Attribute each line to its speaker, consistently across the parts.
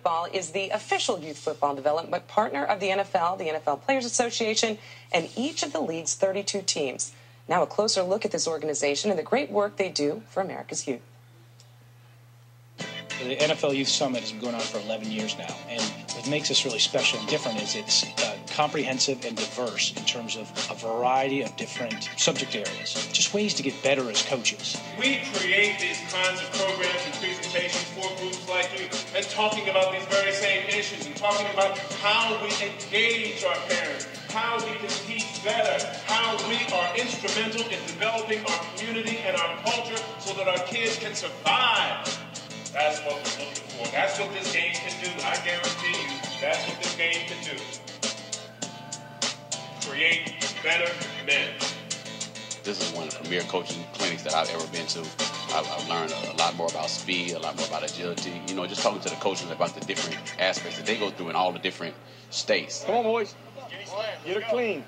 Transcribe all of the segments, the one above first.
Speaker 1: Football is the official youth football development partner of the NFL Players Association, and each of the league's 32 teams. Now a closer look at this organization and the great work they do for America's youth.
Speaker 2: The NFL Youth Summit has been going on for 11 years now, and what makes us really special and different is it's comprehensive and diverse in terms of a variety of different subject areas, just ways to get better as coaches.
Speaker 3: We create these kinds of programs and presentations for groups like you, and talking about these very same issues, and talking about how we engage our parents, how we can teach better, how we are instrumental in developing our community and our culture so that our kids can survive. That's what we're looking for. That's what this game can do. I guarantee you, that's what this game can do. Create better men.
Speaker 4: This is one of the premier coaching clinics that I've ever been to. I've learned a lot more about speed, a lot more about agility. You know, just talking to the coaches about the different aspects that they go through in all the different states.
Speaker 5: Come on, boys. Get her clean.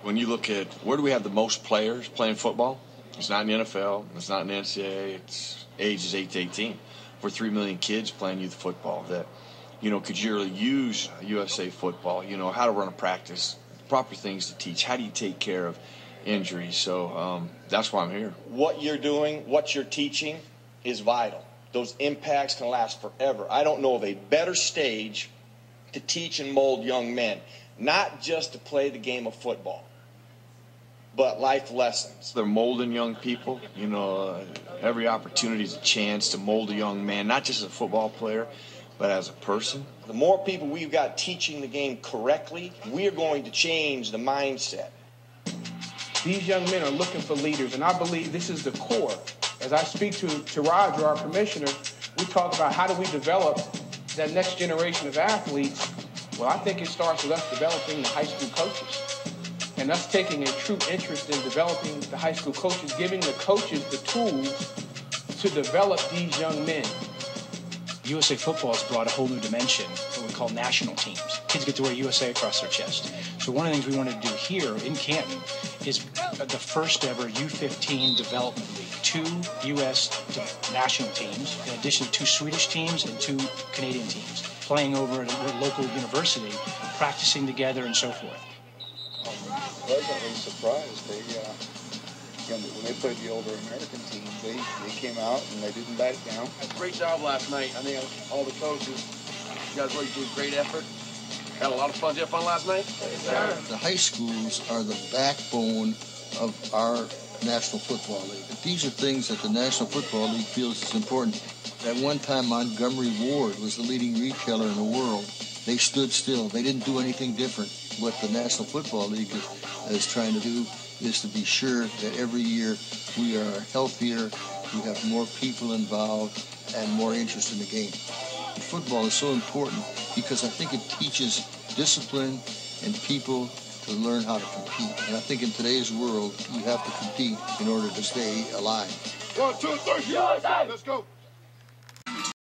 Speaker 5: When you look at where do we have the most players playing football, it's not in the NFL, it's not in the NCAA, it's ages 8 to 18. For 3 million kids playing youth football that, you know, could really use USA football, you know, how to run a practice, proper things to teach, how do you take care of injuries. So that's why I'm here.
Speaker 6: What you're doing, what you're teaching is vital. Those impacts can last forever. I don't know of a better stage to teach and mold young men, not just to play the game of football, but life lessons.
Speaker 5: They're molding young people. You know, every opportunity is a chance to mold a young man, not just as a football player, but as a person.
Speaker 6: The more people we've got teaching the game correctly, we are going to change the mindset.
Speaker 7: These young men are looking for leaders, and I believe this is the core. As I speak to Roger, our commissioner, we talk about how do we develop that next generation of athletes. Well, I think it starts with us developing the high school coaches. And us taking a true interest in developing the high school coaches, giving the coaches the tools to develop these young men.
Speaker 2: USA football has brought a whole new dimension, what we call national teams. Kids get to wear USA across their chest. So one of the things we wanted to do here in Canton is the first ever U15 development league. 2 U.S. national teams, in addition to 2 Swedish teams and 2 Canadian teams, playing over at a local university, practicing together and so forth.
Speaker 8: Pleasantly surprised. When they played the older American team, they came out and they didn't back down.
Speaker 9: Great job last night. I think all the coaches, you guys really did great effort. Had a lot of fun. Did you have fun last night?
Speaker 8: Yeah.
Speaker 10: The high schools are the backbone of our National Football League. These are things that the National Football League feels is important. At one time, Montgomery Ward was the leading retailer in the world. They stood still. They didn't do anything different. What the National Football League is trying to do is to be sure that every year we are healthier, we have more people involved, and more interest in the game. Football is so important because I think it teaches discipline and people to learn how to compete. And I think in today's world, you have to compete in order to stay alive.
Speaker 8: 1, 2, 3, let's go.